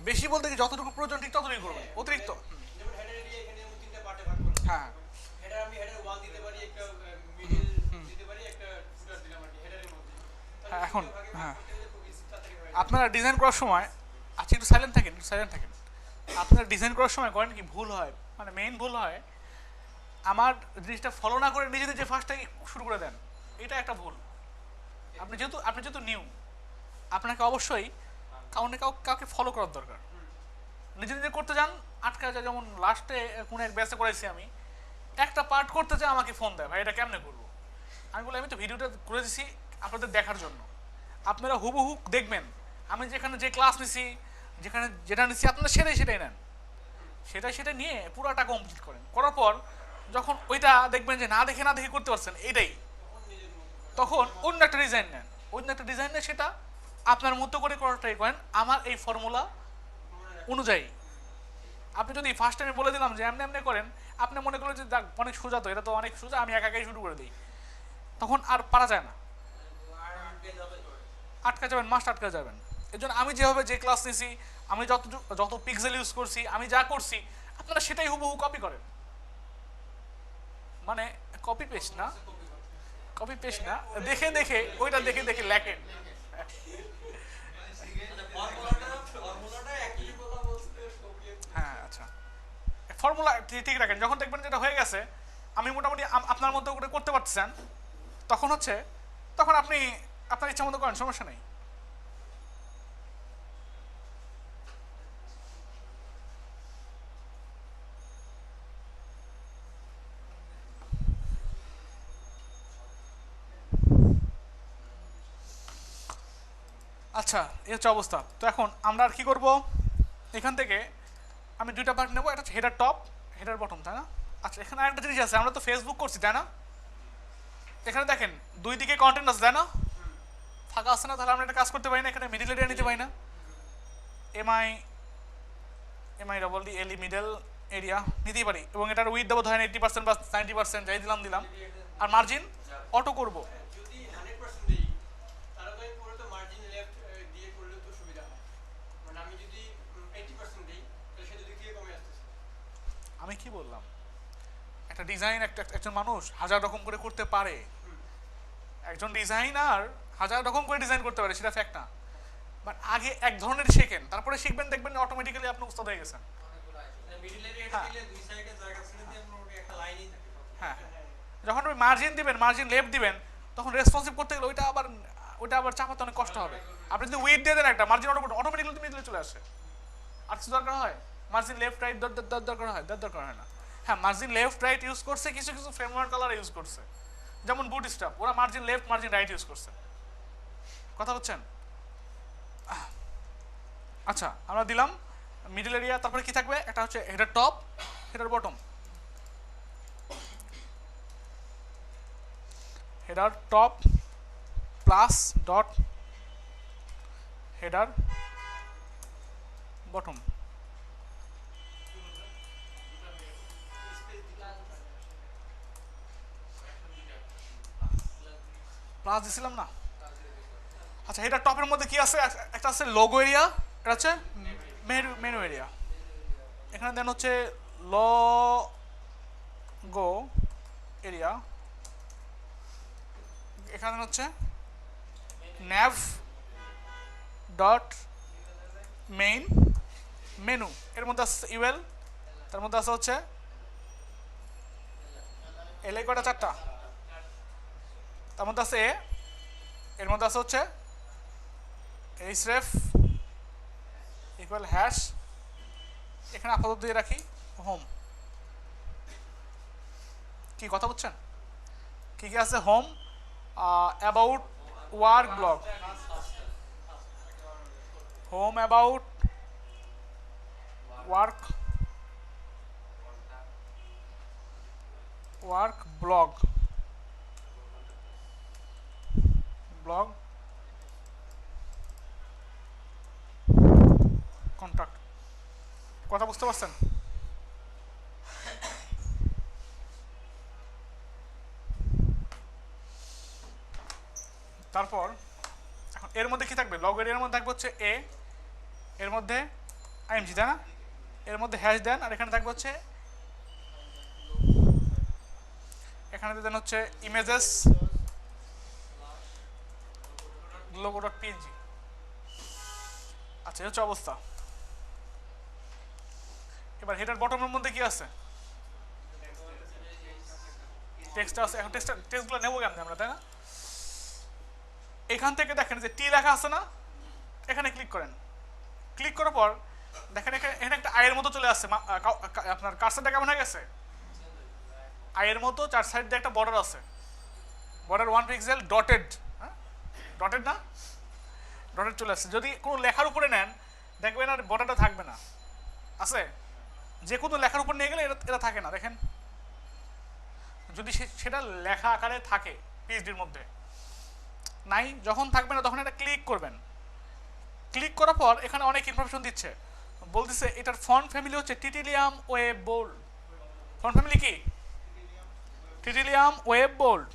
বেশি বলতে কি যতটুকু প্রয়োজন ঠিক ততটুকুই করবেন, অতিরিক্ত। যেমন হেডার এরিয়া এখানে যেমন তিনটা পার্টে ভাগ করলাম। হ্যাঁ হেডার আমি হেডার 1 দিতে পারি, একটা মিডল দিতে পারি, একটা ফুটার দিলাম আর কি হেডারের মধ্যে। তাহলে হ্যাঁ এখন তিনটা ভাগে ভাগ হ্যাঁ করতে গেলে খুব ইজি তাড়াতাড়ি হয়ে যাবে। আপনারা ডিজাইন করার সময়, আচ্ছা একটু সাইলেন্ট থাকেন, একটু সাইলেন্ট থাকেন। আপনারা ডিজাইন করার সময় করেন কি ভুল হয়, মানে মেইন ভুল হয় আমার জিনিসটা ফলো না করে নিজে নিজে ফার্স্টটাই শুরু করে দেন, এটা একটা ভুল। আপনি যেহেতু নিউ, আপনাকে অবশ্যই কাউকে ফলো করার দরকার। নিজে নিজে করতে যান, আটকা যায়। যেমন লাস্টে কোনো এক ব্যাচে করেছি আমি, একটা পার্ট করতে চাই আমাকে ফোন দেয়, ভাই এটা কেমনে করবো। আমি বলি আমি তো ভিডিওটা করে দিছি আপনাদের দেখার জন্য, আপনারা হুবহু দেখবেন। আমি যেখানে যে ক্লাস নিছি, যেখানে যেটা নিছি আপনারা সেটাই নেন, সেটা নিয়ে পুরোটা কমপ্লিট করেন। করার পর যখন ওইটা দেখবেন যে না দেখে করতে পারছেন এটাই, তখন অন্য একটা ডিজাইন নেন, অন্য একটা ডিজাইন নিয়ে সেটা আপনার মতো করে করার ট্রাই করেন আমার এই ফর্মুলা অনুযায়ী। আপনি যদি ফার্স্ট টাইমে বলে দিলাম যে এমনি এমনি করেন, আপনি মনে করলেন যে দেখ অনেক সোজা, তো এটা তো অনেক সোজা, আমি একাই শুরু করে দিই, তখন আর পারা যায় না, আটকা যাবেন, মাস্ট আটকা যাবেন। এই জন্য আমি যেভাবে যে ক্লাস নিছি, আমি যত পিক্সেল ইউজ করছি, আমি যা করছি আপনারা সেটাই হুবহু কপি করেন। মানে কপি পেস্ট না, কপি পেস্ট না, দেখে দেখে ওইটা দেখে দেখে লেখেন। ফর্মুলাটা একই বলা বলতে কপি। হ্যাঁ আচ্ছা, ফর্মুলা ঠিক রাখেন। যখন দেখবেন যেটা হয়ে গেছে, আমি মোটামুটি আপনার মতো করে করতে পারতেছেন, তখন তখন আপনি আপনার ইচ্ছা মতো করেন, সমস্যা নেই। আচ্ছা এই হচ্ছে অবস্থা। তো এখন আমরা আর কি করব, এখান থেকে আমি দুইটা পার্ট নেবো, একটা হচ্ছে হেডার টপ, হেডার বটম, তাই না? আচ্ছা এখানে আরেকটা জিনিস আছে, আমরা তো ফেসবুক করছি তাই না? এখানে দেখেন দুই দিকে কন্টেন্ট আছে তাই না, ফাঁকা আছে না? তাহলে আমরা একটা কাজ করতে পারি না, এখানে মিডিল এরিয়া নিতে পারি না? এমআই এমআই ডবল ডি এলই মিডল এরিয়া নিতেই পারি, এবং এটার উইথ দেবো ধরেন 80% বা 90%, যাই দিলাম। আর মার্জিন অটো করব। যদি 100% দেই তাহলে তো আমি পুরো তো মার্জিন লেফট দিয়ে করলে তো সুবিধা হয়। মানে আমি যদি 80% দেই তাহলে সেটা দিক থেকে কমে আসতেছে। আমি কি বললাম, একটা ডিজাইন একজন মানুষ হাজার রকম করে করতে পারে, একজন ডিজাইনার হাজার রকম করে ডিজাইন করতে পারে, সেটা ফ্যাক্ট না। বাট আগে এক ধরনের শেখেন, তারপরে শিখবেন, দেখবেন অটোমেটিক্যালি আপনি উস্তাদ হয়ে গেছেন। মিডল এরিয়াটা হ্যাঁ দিলে দুই সাইডে জায়গা ছেড়ে দিয়ে আমরা ওটা একটা লাইনই থাকে। হ্যাঁ, যখন আপনি মার্জিন দিবেন, মার্জিন লেফট দিবেন, তখন রেসপন্সিভ করতে গেলে ওইটা আবার চাপাতে অনেক কষ্ট হবে। আপনি যদি উইথ দিয়ে দেন একটা, মার্জিন অটোমেটিক্যালি মিডলে চলে আসে। আর কিছু দরকার হয় মার্জিন লেফট রাইট দরকার হয় না। হ্যাঁ মার্জিন লেফট রাইট ইউজ করছে, কিছু কিছু ফ্রেমওয়ার্ক কালার ইউজ করছে, যেমন বুট স্টাফ, ওরা margin left margin right use করছে। কথা হচ্ছেন? আচ্ছা আমরা দিলাম মিডল এরিয়া, তারপরে কি থাকবে, একটা হচ্ছে header top, header bottom. Header top plus dot header bottom, plus দিছিলাম না? আচ্ছা হেডার টপের মধ্যে কি আছে, একটা আছে লোগো এরিয়া, এটা হচ্ছে মেনু এরিয়া। এখানে দেন হচ্ছে লোগো এরিয়া, এখানে হচ্ছে ন্যাভ ডট মেইন মেনু, এর মধ্যে আছে ইউএল, তার মধ্যে আছে হচ্ছে এল এ কটা, চারটা, তার মধ্যে আছে এ, এর মধ্যে আছে হচ্ছে এইচরেফ ইকুয়াল হ্যাশ, এখানে আপাতত দিয়ে রাখি হোম। কি কথা বুঝছেন? কি কি আছে, home, about, work blog, home about work work blog, blog contact. কথা বুঝতে পারছেন? তারপর এখন এর মধ্যে কি থাকবে, লগ এরিয়ার মধ্যে থাকবে হচ্ছে এ, এর মধ্যে আইএমজি, তাই না? এর মধ্যে হ্যাশ দেন, আর এখানে থাকবে হচ্ছে, এখানে দেন হচ্ছে ইমেজেস লোগো ডট পিএনজি। আচ্ছা, এই হচ্ছে অবস্থা। এবার হেডার বটমের মধ্যে কি আছে? টেক্সট আছে। এখন টেক্সটগুলো নেবো কেমন আমরা, তাই না? এখান থেকে দেখেন যে টি লেখা আছে না, এখানে ক্লিক করেন। ক্লিক করার পর দেখেন এখানে একটা আয়ের মতো চলে আসছে। আপনার কার্সারটা কেমন হয়ে গেছে? আয়ের মতো 4 সাইড দিয়ে একটা বর্ডার আছে, বর্ডার 1 পিক্সেল ডটেড। হ্যাঁ, ডটেড না, ডটেড চলে আসছে। যদি কোনো লেখার উপরে নেন দেখবেন আর বর্ডারটা থাকবে না। আছে, যে কোনো লেখার উপর নিয়ে গেলে এটা থাকে না। দেখেন, যদি সেটা লেখা আকারে থাকে পিএইচডির মধ্যে নাই, যখন থাকবে না তখন এটা ক্লিক করবেন। ক্লিক করার পর এখানে অনেক ইনফরমেশন দিচ্ছে, বলতেছে এটার ফন্ট ফ্যামিলি হচ্ছে টিটিলিয়াম ওয়েব বোল্ড। ফন্ট ফ্যামিলি কি? টিটিলিয়াম ওয়েব বোল্ড।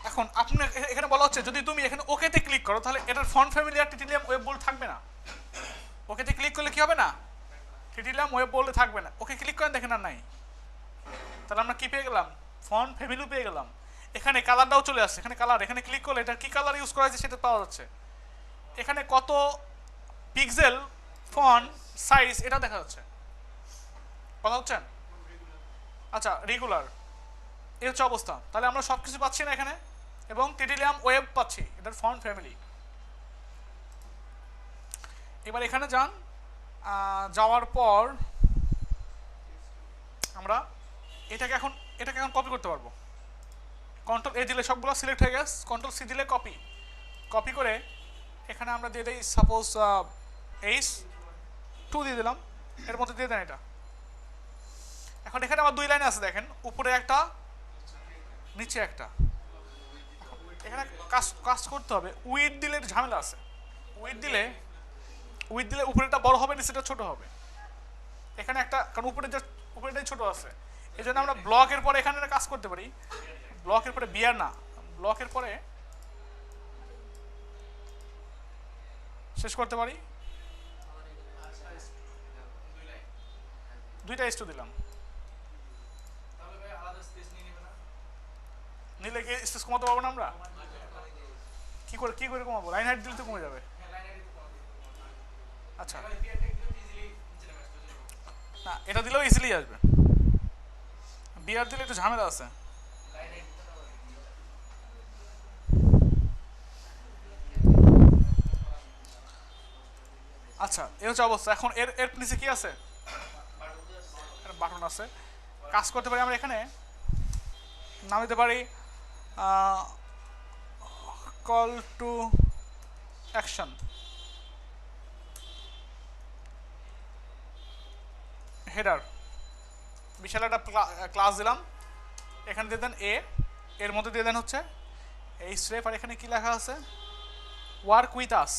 এখন আপনার এখানে বলা হচ্ছে যদি তুমি এখানে ওকেতে ক্লিক করো তাহলে এটার ফন্ট ফ্যামিলি আর টিটিলিয়াম ওয়েব বোল্ড থাকবে না। ওকেতে ক্লিক করলে কি হবে না? টিটিলিয়াম ওয়েব বোল্ডে থাকবে না। ওকে ক্লিক করেন, দেখেন আর নাই। তাহলে আমরা কি পেয়ে গেলাম? ফন্ট ফ্যামিলিও পেয়ে গেলাম। এখানে কালারটাও চলে আসছে, এখানে কালার, এখানে ক্লিক করলে এটা কি কালার ইউজ করা হয়েছে সেটা পাওয়া যাচ্ছে। এখানে কত পিক্সেল ফন্ট সাইজ এটা দেখা যাচ্ছে। কথা হচ্ছেন? আচ্ছা, রেগুলার। এই হচ্ছে অবস্থা। তাহলে আমরা সব কিছু পাচ্ছি না এখানে, এবং টিটিলিয়াম ওয়েব পাচ্ছি, এটার ফন্ট ফ্যামিলি। এবার এখানে যান, যাওয়ার পর আমরা এটাকে এখন কপি করতে পারবো। কন্ট্রোল এ দিলে সবগুলো সিলেক্ট হয়ে গেছে, কন্ট্রোল সি দিলে কপি করে এখানে আমরা দিয়ে দিই সাপোজ H2 দিয়ে দিলাম, এর মধ্যে দিয়ে দেন এটা। এখন এখানে আমার 2 লাইন আছে, দেখেন, উপরে একটা নিচে একটা। এখানে কাজ করতে হবে। উইথ দিলে ঝামেলা আছে। উইথ দিলে উপরেটা বড় হবে, নিচেটা ছোট হবে। এখানে একটা, কারণ উপরেটাই ছোট আছে, এই জন্য আমরা ব্লকের পরে এখানে কাজ করতে পারি। ব্লকের পরে বিয়ার না, ব্লকের পরে শেষ করতে পারি। 2টা H2 দিলাম, নিলে কি স্পেস কমাতে পারবো না আমরা? কি করে কমাবো? লাইন হাইট দিলে তো কমে যাবে। আচ্ছা, না, এটা দিলেও ইজিলি আসবে। বিয়ার দিলে একটু ঝামেলা আছে। আচ্ছা, এই হচ্ছে অবস্থা। এখন এর নিচে কি আছে? বাটন আছে। কাজ করতে পারি আমরা, এখানে নাম দিতে পারি কল টু অ্যাকশন। হেডার বিশাল একটা ক্লাস দিলাম, এখানে দিয়ে দেন এর মধ্যে দিয়ে দেন হচ্ছে এই স্ট্রেপ, আর এখানে কি লেখা আছে? Work with us.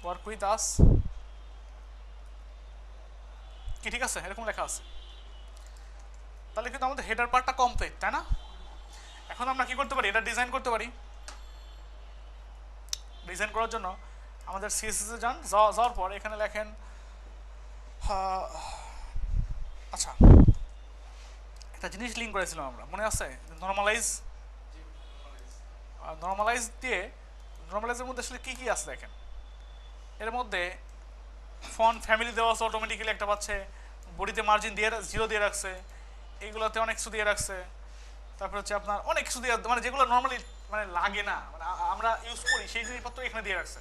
Work with us কি ঠিক আছে? এরকম লেখা আছে। তাহলে কিন্তু আমাদের হেডার পার্টটা কমপ্লিট, তাই না? এখন আমরা কি করতে পারি? এটা ডিজাইন করতে পারি। ডিজাইন করার জন্য আমাদের সিএসএসে যাওয়ার পর এখানে লেখেন, আচ্ছা, একটা জিনিস লিঙ্ক করেছিলাম আমরা, মনে আছে? নর্মালাইজের মধ্যে আসলে কি আছে দেখেন। এর মধ্যে ফন্ট ফ্যামিলি দেওয়া আছে, অটোমেটিক্যালি একটা পাচ্ছে। বডিতে মার্জিন দিয়ে 0 দিয়ে রাখছে, এইগুলোতে অনেক কিছু দিয়ে রাখছে। তারপর হচ্ছে আপনার অনেক কিছু দিয়ে, মানে যেগুলো নর্মালি মানে লাগে না, মানে আমরা ইউজ করি সেই জিনিসপত্র এখানে দিয়ে রাখছে।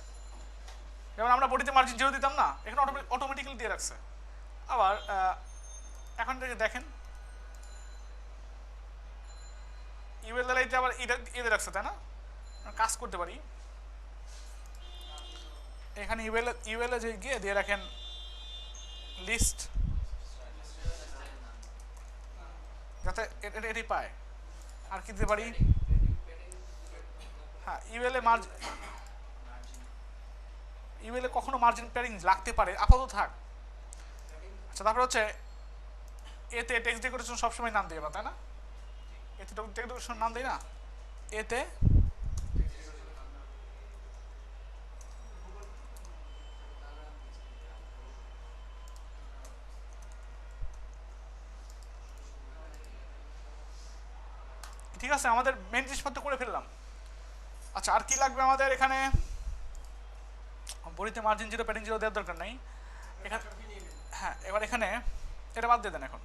যেমন আমরা বডিতে মার্জিন 0 দিতাম না, এখানে অটোমেটিক্যালি দিয়ে রাখছে। আবার এখন দেখেন ইউএল এলাইতে আবার এদের রাখছে, তাই না? কাজ করতে পারি এখানে ইউএল যে গিয়ে দিয়ে রাখেন লিস্ট, যাতে এটি পায়। আর কি দিতে পারি? হ্যাঁ, ইউএল এ ইউএল এ কখনো মার্জিন প্যারিং লাগতে পারে, আপাতত থাক। আচ্ছা তারপরে হচ্ছে এতে টেক্সট ডেকোরেশন সবসময় নাম দিই আমরা, তাই না? এতে টেক্সট ডেকোরেশন নাম দিই না, এতে ঠিক আছে, আমাদের মেন জিনিসপত্র করে ফেললাম। আচ্ছা আর কি লাগবে আমাদের এখানে? বডিতে মার্জিন জিরো প্যাডিং জিরো দেওয়ার দরকার নেই এখানে। হ্যাঁ এবার এখানে এটা বাদ দিয়ে দেন এখন,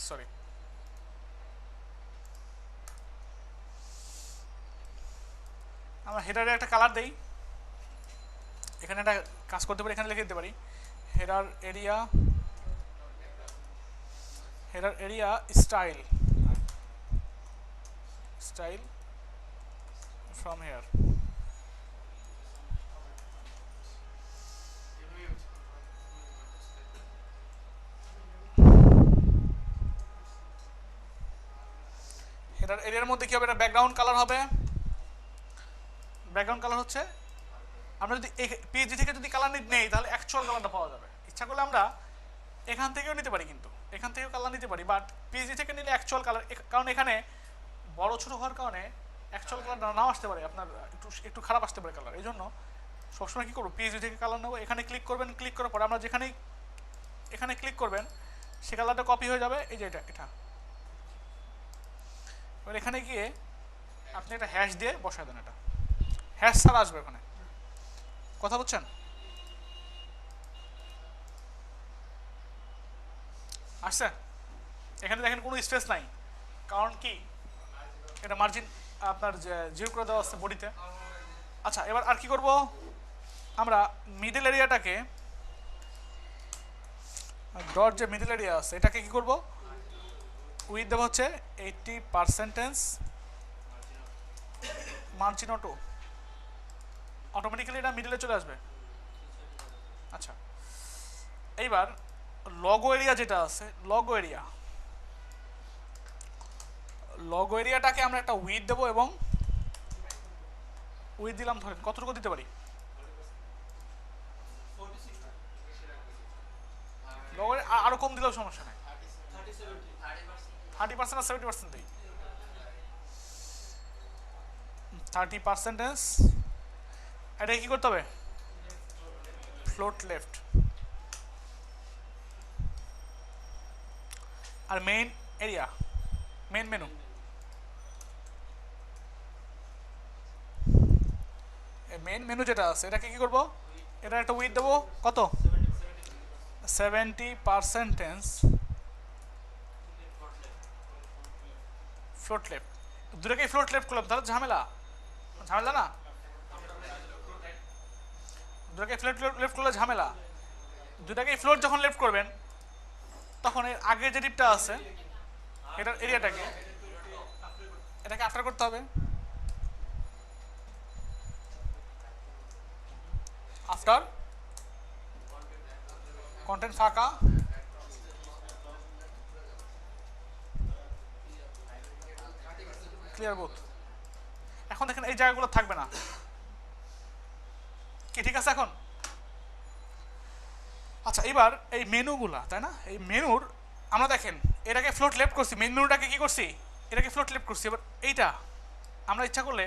সরি। আমরা হেডারে একটা কালার দেই, এখানে একটা কাজ করতে পারি, এখানে লিখে দিতে পারি header area, header area style, style from here. এটার এরিয়ার মধ্যে কি হবে? এটা ব্যাকগ্রাউন্ড কালার হবে। ব্যাকগ্রাউন্ড কালার হচ্ছে আমরা যদি পিএইচডি থেকে যদি কালার নেই তাহলে অ্যাকচুয়াল কালারটা পাওয়া যাবে। ইচ্ছা করলে আমরা এখান থেকেও নিতে পারি, কিন্তু এখান থেকেও কালার নিতে পারি, বাট পিএইচডি থেকে নিলে অ্যাকচুয়াল কালার, কারণ এখানে বড় ছোটো হওয়ার কারণে অ্যাকচুয়াল কালার নাও আসতে পারে, আপনার একটু খারাপ আসতে পারে কালার। এই জন্য সবসময় কী করবো, পিএইচডি থেকে কালার নেবো, এখানে ক্লিক করবেন, ক্লিক করার পরে আমরা যেখানেই এখানে ক্লিক করবেন সে কালারটা কপি হয়ে যাবে, এই যে এটা। এবার এখানে গিয়ে আপনি একটা হ্যাশ দিয়ে বসায় দেন, এটা হ্যাশ ছাড়া আসবে ওখানে, কথা বুঝছেন? আসছে? এখানে দেখেন কোনো স্পেস নাই, কারণ কি এটা মার্জিন আপনার জিরো করে দেওয়া আছে বডিতে। আচ্ছা এবার আর কি করব, আমরা মিডল এরিয়াটাকে, ডট যে মিডল এরিয়া আছে এটাকে কি করব, উইথ দেবো হচ্ছে 80% মার্জিন অটো, অটোমেটিক্যালি এটা মিডলে চলে আসবে। আচ্ছা এইবার লগো এরিয়া যেটা আছে, লগো এরিয়াটাকে আমরা একটা উইথ দেবো, এবং উইথ দিলাম ধরেন কতটুকু দিতে পারি, লগো আরো কম দিলেও সমস্যা নেই, 30% আর 70% দিই, 30%। এটা কি করতে হবে, ফ্লোট লেফট। আর main area, main menu, main menu যেটা আছে এটাকে কি করব, এটা একটা উইথ দেবো কত, 70% ফ্লোট লেফট। দুটাকেই ফ্লোট লেফট করলাম, তাহলে ঝামেলা না, দুটাকে ফ্লোট লেফট করলে ঝামেলা। দুটাকেই ফ্লোট যখন লেফট করবেন তখন এর আগের যে ডিপটা আছে এটার এরিয়াটাকে, এটাকে আফটার করতে হবে, আফটার কন্টেন্ট ফাঁকা, ক্লিয়ার বোথ। এখন দেখেন এই জায়গাগুলো থাকবে না, কি ঠিক আছে এখন? আচ্ছা এবার এই মেনুগুলা, তাই না, এই মেনুর আমরা দেখেন এটাকে ফ্লোট লেফট করছি, মেন মেনুটাকে কি করছি, এটাকে ফ্লোট লেফট করছি। এবার এইটা আমরা ইচ্ছা করলে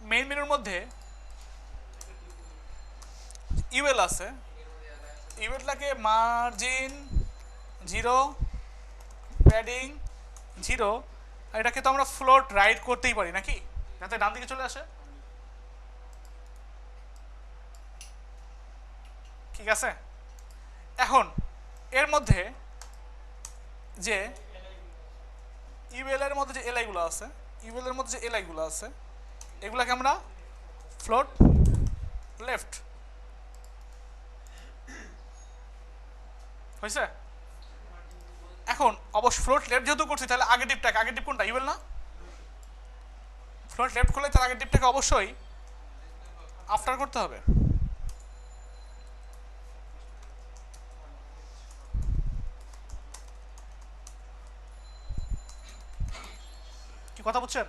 মেইন মেনুর মধ্যে ইউএল আছে, ইউএলটাকে মার্জিন জিরো প্যাডিং জিরো, এটাকে তো আমরা ফ্লোট রাইট করতেই পারি নাকি, যাতে ডান দিকে চলে আসে, ঠিক আছে? এখন এর মধ্যে যে ইউএল এর মধ্যে যে এলআইগুলো আছে, ইউএল এর মধ্যে যে এলআইগুলো আছে এগুলাকে আমরা ফ্লোট লেফট, হয়েছে? এখন অবশ্য ফ্লোট লেফট যেহেতু করছি তাহলে আগের ডিপটাকে, আগের ডিপ কোনটা, ইউএল না? ফ্লোট লেফট করলে তার আগের ডিপটাকে অবশ্যই আফটার করতে হবে। কি কথা বুঝছেন?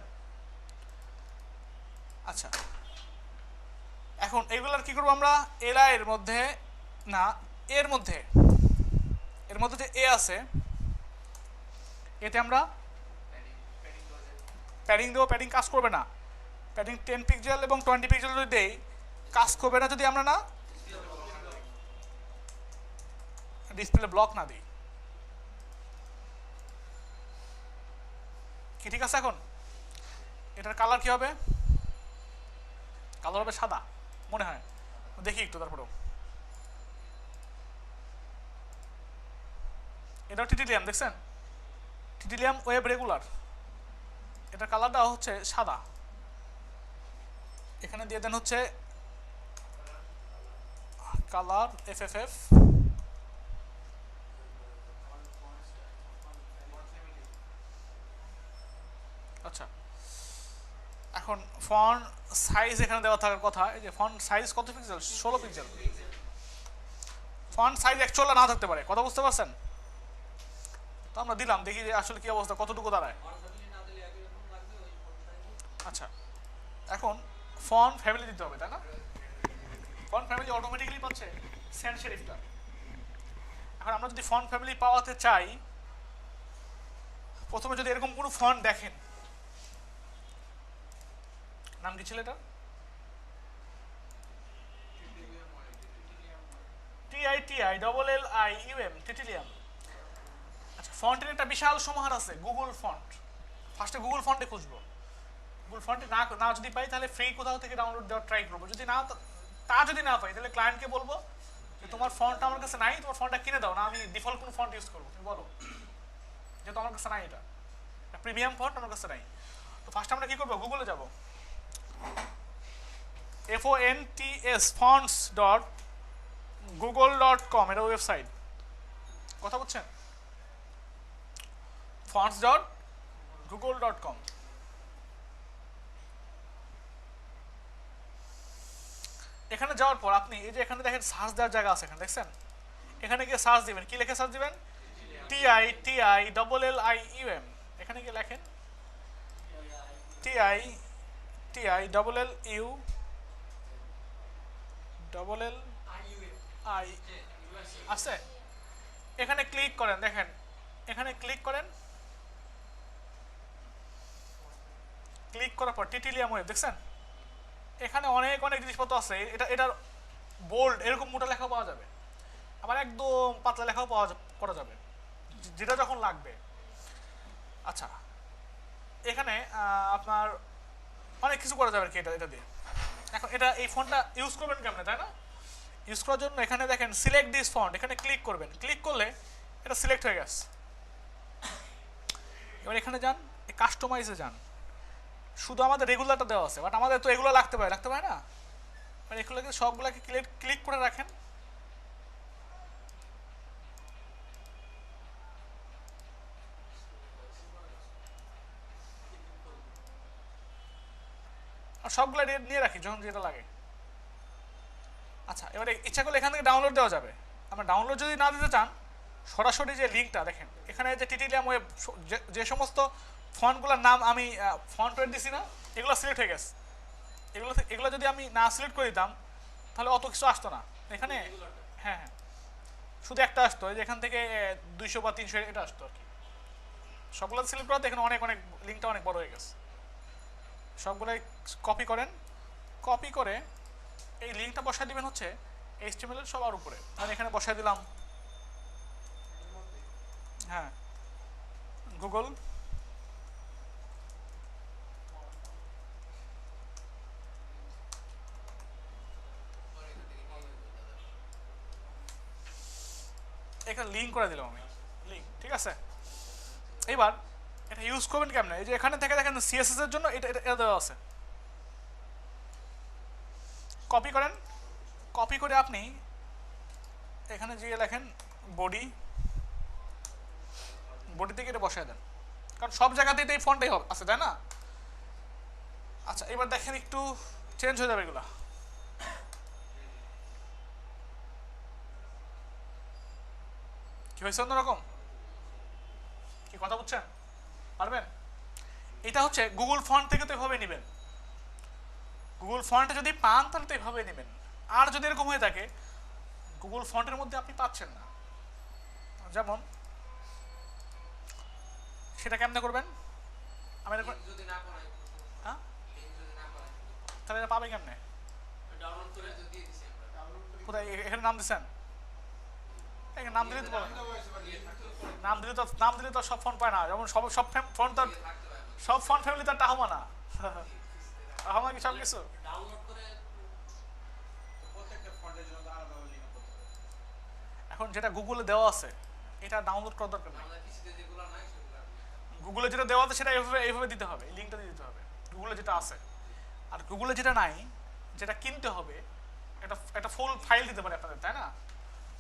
আচ্ছা এখন এগুলার কি করবো আমরা, এলা এর মধ্যে না, এর মধ্যে যে এ আছে এতে আমরা প্যাডিং দেবো। প্যাডিং কাজ করবে না, প্যাডিং 10 পিক্সেল এবং 20 পিক্সেল যদি দেই কাজ করবে না যদি আমরা না ডিসপ্লে ব্লক না দিই। কি ঠিক আছে? এখন এটার কালার কি হবে? কালার হবে সাদা মনে হয়, দেখি একটু তারপরেও। এটাও টিটিলিয়াম, দেখছেন টিটিলিয়াম ওয়েব রেগুলার, এটার কালারটা হচ্ছে সাদা। এখানে দিয়ে দেন হচ্ছে কালার এফএফএফ, আচ্ছা। এখন ফন্ট সাইজ এখানে দেওয়া থাকার কথা, এই যে ফন্ট সাইজ কত pixel? 16 pixel. Font size actual না থাকতে পারে, কথা বুঝতে পারছেন? তো আমরা দিলাম, দেখি যে আসলে কি অবস্থা, কতটুকু দাঁড়ায়। আচ্ছা, এখন ফন্ট ফ্যামিলি দিতে হবে, তাই না? ফন্ট ফ্যামিলি অটোমেটিক্যালি পাচ্ছে সেন্ট সেরিফটা। এখন আমরা যদি ফন্ট ফ্যামিলি পাওয়াতে চাই, প্রথমে যদি এরকম কোনো ফন্ট দেখেন, নাম কি ছিল এটা? TITILLIUM, টিটিলিয়াম। আচ্ছা, ফন্টের একটা বিশাল সমাহার আছে, গুগল ফন্ট। ফার্স্টে গুগল ফন্টে খুঁজবো, গুগল ফন্টে না যদি পাই তাহলে ফ্রি কোথাও থেকে ডাউনলোড দেওয়ার ট্রাই করবো। যদি না পাই তাহলে ক্লায়েন্টকে বলবো যে তোমার ফন্টটা আমার কাছে নাই, তোমার ফন্টটা কিনে দাও না, আমি ডিফল্ট কোনো ফন্ট ইউজ করবো। তুমি বলো যেহেতু আমার কাছে নাই, এটা প্রিমিয়াম ফন্ট আমার কাছে নাই। তো ফার্স্ট আমরা কি করবো, গুগলে যাব, fonts.google.com, এটা ওয়েবসাইট, কথা বলছেন, fonts.google.com। এখানে যাওয়ার পর আপনি এই যে এখানে দেখেন সার্চ দেওয়ার জায়গা আছে, এখানে দেখছেন, এখানে গিয়ে সার্চ দিবেন, কি লিখে সার্চ দিবেন? TITILLIUM, এখানে গিয়ে লেখেন TITILLUI আছে, এখানে ক্লিক করেন, দেখেন এখানে ক্লিক করেন, ক্লিক করার পর টিটিলিয়াম ওয়েব, দেখছেন এখানে অনেক জিনিসপত্র আছে। এটার বোল্ড এরকম মোটা লেখাও পাওয়া যাবে, আবার একদম পাতলা লেখাও করা যাবে, যেটা যখন লাগবে। আচ্ছা, এখানে আপনার অনেক কিছু করা যাবে আর কি এটা দিয়ে। এখন এই ফন্টটা ইউজ করবেন কেমনে, তাই না? ইউজ করার জন্য এখানে দেখেন সিলেক্ট দিস ফন্ট, এখানে ক্লিক করবেন, ক্লিক করলে এটা সিলেক্ট হয়ে গেছে। এবার এখানে যান, কাস্টমাইজে যান, শুধু আমাদের রেগুলারটা দেওয়া আছে, বাট আমাদের তো এগুলো লাগতে পারে না? আর এগুলোকে সবগুলোকে ক্লিক করে রাখেন, আর সবগুলো নিয়ে রাখি যখন যেটা লাগে। আচ্ছা, এবারে ইচ্ছা করলে এখান থেকে ডাউনলোড দেওয়া যাবে। আমরা ডাউনলোড যদি না দিতে চান, সরাসরি যে লিঙ্কটা দেখেন এখানে, যে টিটিলিয়াম ওয়েব, যে সমস্ত ফন্টগুলোর নাম আমি ফন্ট ওয়েট দিছি না, এগুলো সিলেক্ট হয়ে গেছে। এগুলো যদি আমি না সিলেক্ট করে দিতাম তাহলে অত কিছু আসতো না এখানে। হ্যাঁ, শুধু একটা আসতো, যে এখান থেকে 200 বা 300 এটা আসতো আর কি। সবগুলো সিলেক্ট করাতে এখানে অনেক লিঙ্কটা অনেক বড় হয়ে গেছে। সবগুলাই কপি করেন, কপি করে এই লিঙ্কটা বসায় দিবেন হচ্ছে HTML এর সবার উপরে। আমি এখানে বসায় দিলাম, হ্যাঁ, গুগল, এখানে লিঙ্ক করে দিলাম আমি, লিঙ্ক, ঠিক আছে। এবার এটা ইউজ করবেন কেমনে? এই যে এখানে থেকে দেখেন CSS এর জন্য এটা দেওয়া আছে, কপি করেন, কপি করে আপনি এখানে যে লেখেন বডি থেকে এটা বসায় দেন, কারণ সব জায়গাতেই এই ফন্টটাই আছে, তাই না? আচ্ছা, এবার দেখেন একটু চেঞ্জ হয়ে যাবে এগুলা। কি হয়েছে অন্যরকম? কি কথা বলছেন? পারবেন? এটা হচ্ছে গুগল ফন্ট থেকে তো এভাবে নেবেন, গুগল ফন্টে যদি পান তাহলে তো এভাবে নেবেন। আর যদি এরকম হয়ে থাকে গুগল ফন্টের মধ্যে আপনি পাচ্ছেন না, যেমন সেটা কেমনে করবেন? আমি এরকম যদি না পাই, হ্যাঁ যদি না পাই তাহলে এটা পাবে কেমনে? ডাউনলোড করে যদি দিয়ে দিছি আমরা, কোথায় এখানে নাম দিচ্ছেন? এখানে নাম দিলে তো পাবে। নাম দিলে তো সব ফোন পায় না, যেমন সব সব ফোন তো থাকতে পারে না। সব ফোন ফ্যামিলি তো টাহমা না। টাহমা কি সব কিছু? ডাউনলোড করে প্রত্যেকটা ফন্টের জন্য আলাদাভাবে লিঙ্ক করতে হবে। এখন যেটা গুগলে দেওয়া আছে এটা ডাউনলোড করার দরকার নেই। আমাদের পিসিতে যেগুলো নাই সেগুলো গুগলে যেটা দেওয়া আছে সেটা এইভাবে দিতে হবে, এই লিঙ্কটা দিয়ে দিতে হবে গুগলে যেটা আছে। আর গুগলে যেটা নাই, যেটা কিনতে হবে, একটা ফুল ফাইল দিতে পারে আপনাদের, তাই না?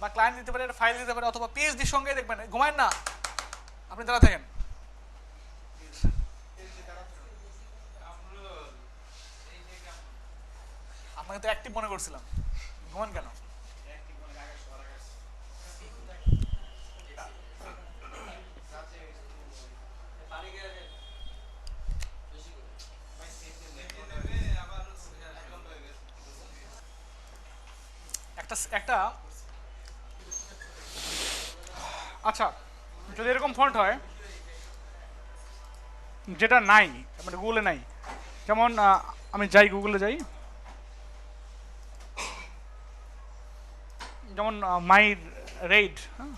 বা ক্লায়েন্ট দিতে পারে, একটা ফাইল দিতে পারে, অথবা পিএইচডির সঙ্গে দেখবেন। ঘুমায়েন না আপনি, দাঁড়া থাকেন। আপনাকে তো অ্যাক্টিভ মনে করছিলাম, ঘুমান কেন? পানি গেলে বেশি করে একটা একটা আচ্ছা, যদি এরকম ফন্ট হয় যেটা নাই, মানে গুগলে নাই, যেমন আমি যাই গুগলে যাই, যেমন মাই রেড, হ্যাঁ,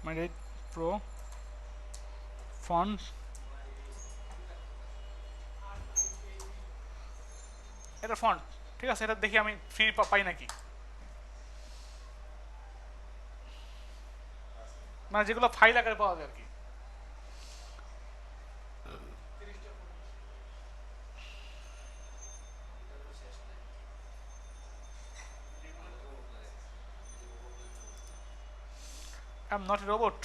মাই রেড প্রো ফন্ট, এটা ফন্ট, ঠিক আছে, এটা দেখি আমি ফ্রি পাই নাকি। মানে যেগুলো ফাইল আকারে পাওয়া যায় আর কি। I am not a robot.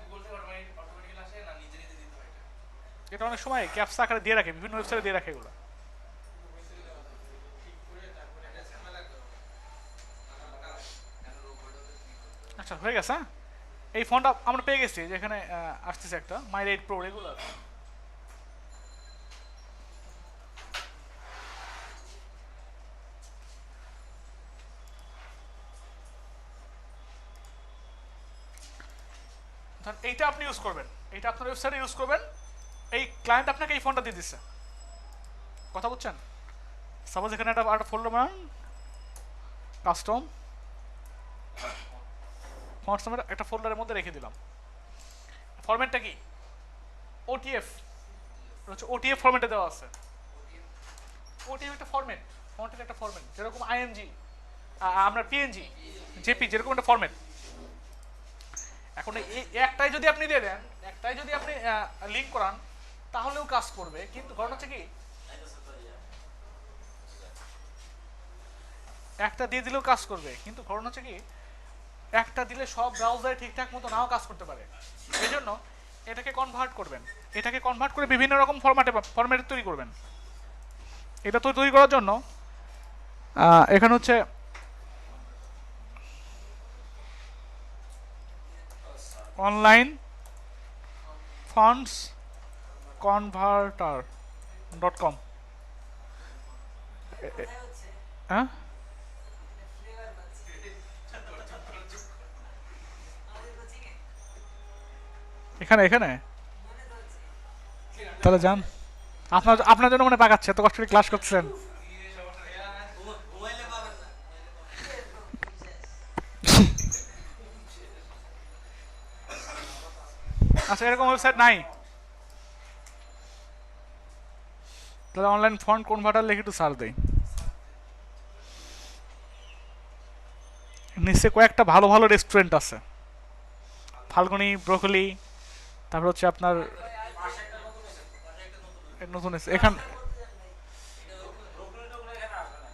Google থেকে অটোমেটিক্যালি আসে না, নিজে নিজে দিতে হয় এটা? এটা অনেক সময় ক্যাপসা আকারে দিয়ে রাখে, বিভিন্ন ওয়েবসাইটে দিয়ে রাখে এগুলো। ঠিক করে তারপরে এটা ঝামেলা লাগবে কেন রোবটে ক্লিক করতে হবে। আচ্ছা, হয়ে গেছে। হ্যাঁ, এই ফোনটা আমরা পেয়ে গেছি, যেখানে আসতেছে একটা মাই রেড প্রো রেগুলার। এইটা আপনি ইউজ করবেন, এইটা আপনার ওয়েবসাইটে ইউজ করবেন। এই ক্লায়েন্ট আপনাকে এই ফোনটা দিয়ে দিচ্ছে, কথা বুঝছেন? সাপোজ এখানে একটা ফোল্ডার বানান, কাস্টম ফন্টস নামের একটা ফোল্ডারের মধ্যে রেখে দিলাম। ফরম্যাটটা কি? ওটিএফ, হচ্ছে ওটিএফ ফরম্যাটে দেওয়া আছে। ওটিএফ একটা ফরম্যাট, ফন্টের একটা ফরম্যাট, যেরকম আইএনজি, আমরা পিএনজি, জেপি, যেরকম একটা ফরম্যাট। এখন এই একটাই যদি আপনি দিয়ে দেন, একটাই যদি আপনি লিঙ্ক করান, তাহলেও কাজ করবে। কিন্তু ঘটনা হচ্ছে কি, একটা দিয়ে দিলেও কাজ করবে, কিন্তু ঘটনা হচ্ছে কি, একটা দিলে সব ব্রাউজারে ঠিকঠাক মতো নাও কাজ করতে পারে। এই জন্য এটাকে কনভার্ট করবেন, এটাকে কনভার্ট করে বিভিন্ন রকম ফরম্যাটে তৈরি করবেন। এটা তো তৈরি করার জন্য এখানে হচ্ছে অনলাইন ফন্টস converter.com, হ্যাঁ, এখানে এখানে তাহলে যান, আপনার জন্য মনে পাকাচ্ছে, এত কষ্ট করে ক্লাস করছেন। মোবাইলে পাবেন না। আচ্ছা, এরকম ওয়েবসাইট নাই, তাহলে অনলাইন ফন্ট কনভার্টার লিখে একটু সার্চ দেই। নিশ্চয়ই কয়েকটা ভালো ভালো রেস্টুরেন্ট আছে, ফাল্গুনি, ব্রোকলি, তারপর হচ্ছে আপনার পাশে একটা নতুন আছে, পাশে একটা নতুন আছে। নতুন এখান এটা রোগগুলো টগুলো এখানে আসবে না।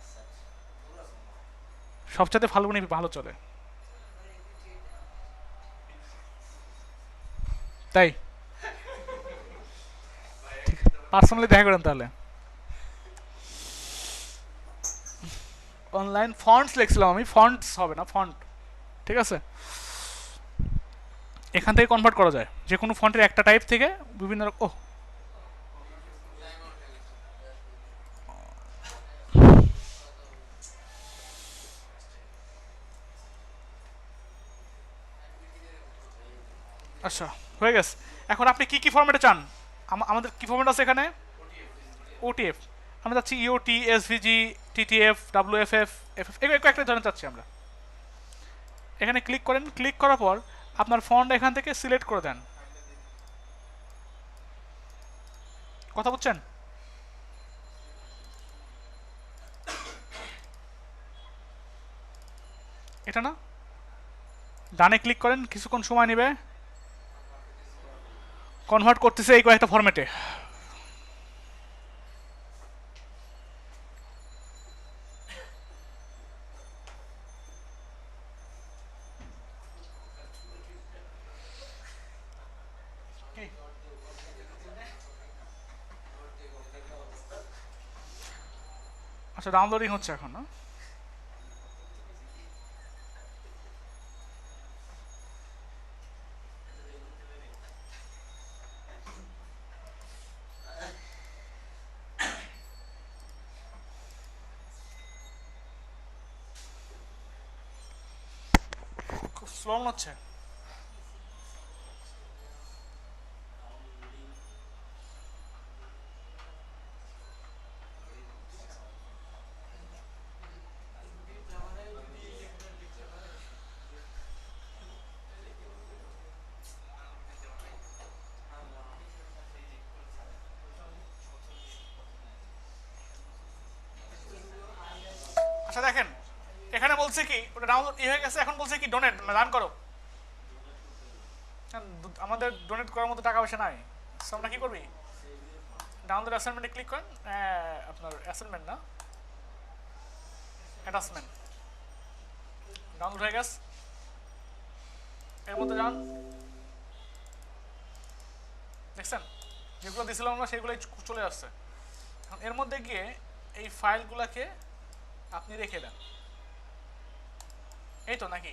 সবচেয়ে ফাল্গুনি ভালো চলে, তাই পার্সোনালি দেখা করেন তাহলে। অনলাইন ফন্টস লিখছিলাম আমি, ফন্টস হবে না, ফন্ট, ঠিক আছে। এখান থেকে কনভার্ট করা যায় যে কোনো ফন্টের একটা টাইপ থেকে বিভিন্ন রকম। ও আচ্ছা, হয়ে গেছে। এখন আপনি কি কি ফরম্যাটে চান? আমাদের কি ফরম্যাট আছে এখানে? ওটিএফ। আমরা চাচ্ছি ইওটি, এসভিজি, টিটিএফ, ডাব্লিউএফএফ, এফএফ, একটা ধরনের চাচ্ছি আমরা। এখানে ক্লিক করেন, ক্লিক করার পর আপনার ফন্ট এখান থেকে সিলেক্ট করে দেন। কথা বুঝছেন? এটা না, ডানে ক্লিক করেন, কিছুক্ষণ সময় নেবে, কনভার্ট করতেছে এই কয়েকটা ফরম্যাটে। আচ্ছা, ডাউনলোডিং হচ্ছে এখন না? খুব স্লো হচ্ছে। আচ্ছা দেখেন, এখানে বলছে কি ওটা ডাউনলোড হয়ে গেছে, এখন বলছে কি ডোনেট, দান করো। আমাদের ডোনেট করার মতো টাকা পয়সা নাই, সো আমরা কি করবি? ডাউনলোড অ্যাসাইনমেন্টে ক্লিক করেন, আপনার অ্যাসাইনমেন্ট না, অ্যাটাচমেন্ট ডাউনলোড হয়ে গেছে। এর মধ্যে যান, দেখছেন যেগুলো দিয়েছিলাম আমরা সেগুলোই চলে আসছে। এখন এর মধ্যে গিয়ে এই ফাইলগুলোকে আপনি রেখে দেন, এই তো নাকি?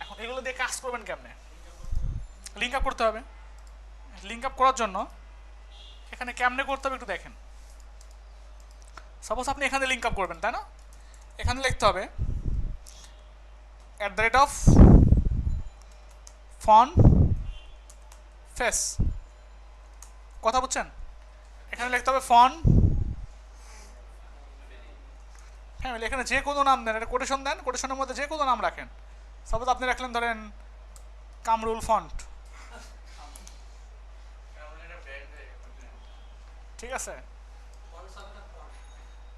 এখন এগুলো দিয়ে কাজ করবেন কেমনে? লিঙ্ক আপ করতে হবে। লিঙ্ক আপ করার জন্য এখানে কেমনে করতে হবে একটু দেখেন। সাপোজ আপনি এখানে লিঙ্ক আপ করবেন, তাই না? এখানে লিখতে হবে @font face। কথা বুঝছেন? এখানে লিখতে হবে ফন্ট ফ্যামিলি। এখানে যে কোনো নাম দেন, এটা কোটেশন দেন, কোটেশনের মধ্যে যে কোনো নাম রাখেন। সাপোজ আপনি রাখলেন ধরেন কামরুল ফন্ট, ঠিক আছে?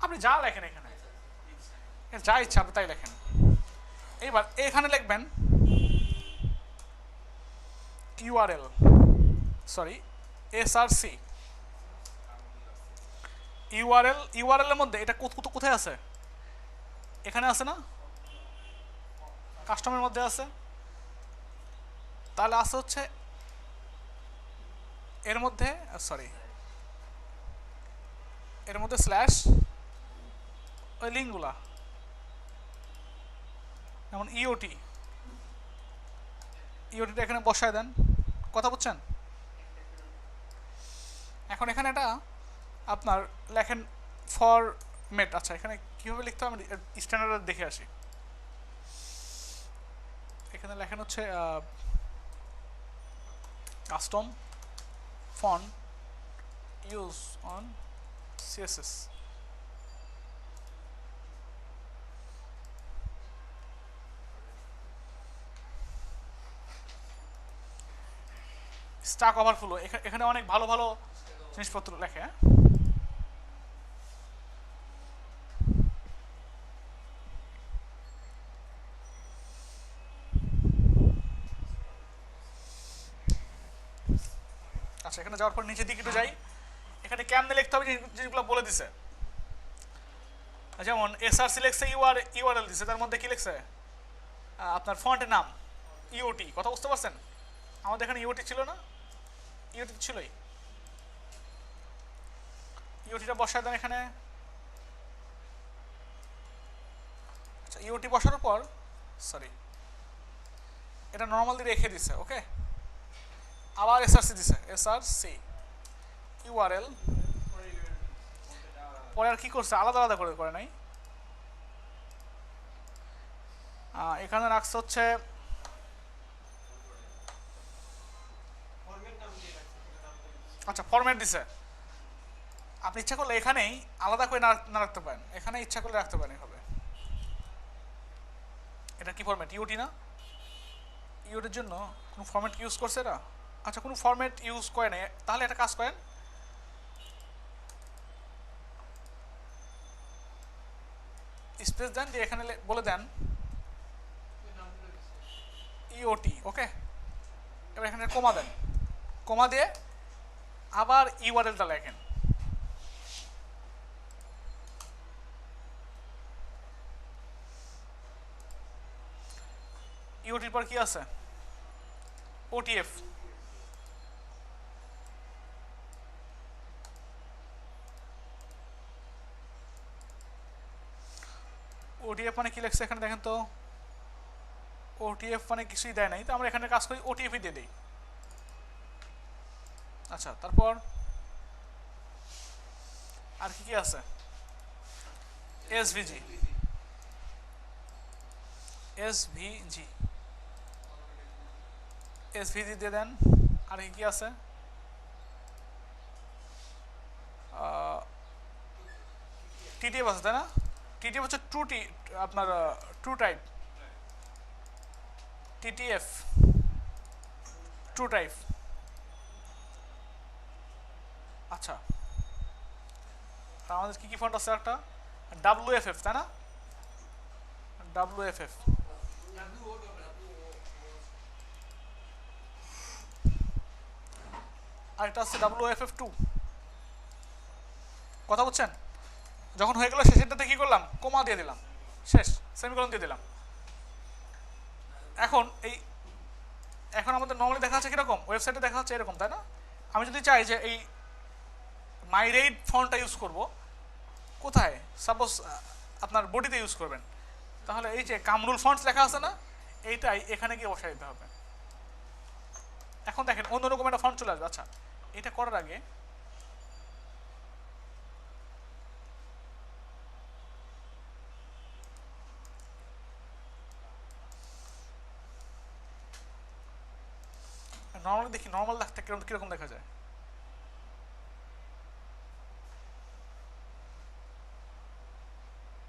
আপনি যা লেখেন এখানে, যা ইচ্ছা আপনি তাই লেখেন। এইবার এখানে লিখবেন URL, sorry SRC URL. URL এর মধ্যে এটা কোথায় আছে? এখানে আছে না, কাস্টমের মধ্যে আছে। তাহলে আছে হচ্ছে এর মধ্যে, সরি এর মধ্যে স্ল্যাশ ওই লিঙ্কগুলা, যেমন ইওটি, ইওটিটা এখানে বসায় দেন। কথা বুঝছেন? এখন এখানে এটা আপনার লেখেন ফরম্যাট। আচ্ছা, এখানে কীভাবে লিখতে হবে স্ট্যান্ডার্ড দেখে আসি। এখানে লেখেন হচ্ছে custom font use on CSS. Stack Overflow, এখানে অনেক ভালো ভালো জিনিসপত্র লেখে। হ্যাঁ, আচ্ছা, এখানে যাওয়ার পর নিচের দিকে একটু যাই। এখানে কেমনে লিখতে হবে যেগুলো বলে দিছে, যেমন এসআরসি লিখছে, ইউআরএল দিছে, তার মধ্যে কি লিখছে আপনার ফন্টের নাম ইওটি। কথা বুঝতে পারছেন? আমাদের এখানে ইওটি ছিল না, ইওটি ছিলই। ইওটিটা বসায় দেন এখানে। আচ্ছা, ইওটি বসানোর পর, সরি এটা নর্মালি রেখে দিছে, ওকে। আবার এসআরসি দিছে, এসআরসি ইউআরএল। পরে আর কি করছে, আলাদা আলাদা করে করে নাই, এখানে রাখছে হচ্ছে ফরম্যাট নাম দিয়ে রাখছে, এটা নাম দিয়ে। আচ্ছা ফরম্যাট দিছে। আপনি ইচ্ছা করলে এখানেই আলাদা করে না রাখতে পারেন, এখানে ইচ্ছা করলে রাখতে পারেন এভাবে। এটা কি ফরম্যাট, ইউটি না? ইউটির জন্য কোনো ফরম্যাট ইউজ করছে এরা? আচ্ছা কোনো ফরম্যাট ইউজ করে না, তাহলে একটা কাজ করেন, স্পেস দেন দিয়ে এখানে বলে দেন ওই নামগুলো দিচ্ছে। ইওটি, ওকে। এবার এখানে কমা দেন, কমা দিয়ে আবার ইউআরএলটা লেখেন। ইওটির পর কি আছে, ওটিএফ। ওটিএফ মানে কি লেখছে এখানে দেখেন তো, ওটিএফ মানে কিছুই দেয় নাই, তো আমরা এখানে কাজ করি ওটিএফই দিয়ে দিই। আচ্ছা তারপর আর কি কি আছে, এসভিজি, এসভিজি, এসভিজি দিয়ে দেন। আর কি কি আছে, টিটিএফ আছে তাই না? টিটিএফ হচ্ছে আপনার true type, TTF true type. আচ্ছা আর আমাদের কি কি ফন্ট আছে, একটা ডাব্লিউএফএফ তাই না, ডাব্লিউএফএফ। আর একটা আছে WFF2। কথা বলছেন? যখন হয়ে গেল শেষেরটাতে কি করলাম, কোমা দিয়ে দিলাম, শেষ, সেমিকোলন দিয়ে দিলাম। এখন আমাদের নর্মালি দেখা যাচ্ছে কিরকম, ওয়েবসাইটে দেখা যাচ্ছে এরকম তাই না? আমি যদি চাই যে এই মাইরেইড ফন্টটা ইউজ করব, কোথায়, সাপোজ আপনার বডিতে ইউজ করবেন, তাহলে এই যে কামরুল ফন্টস লেখা আছে না, এইটাই এখানে গিয়ে বসাই দিতে হবে। এখন দেখেন অন্যরকম একটা ফন্ট চলে আসবে। আচ্ছা এটা করার আগে নর্মালি দেখি, নর্মাল দেখতে কিরকম দেখা যায়।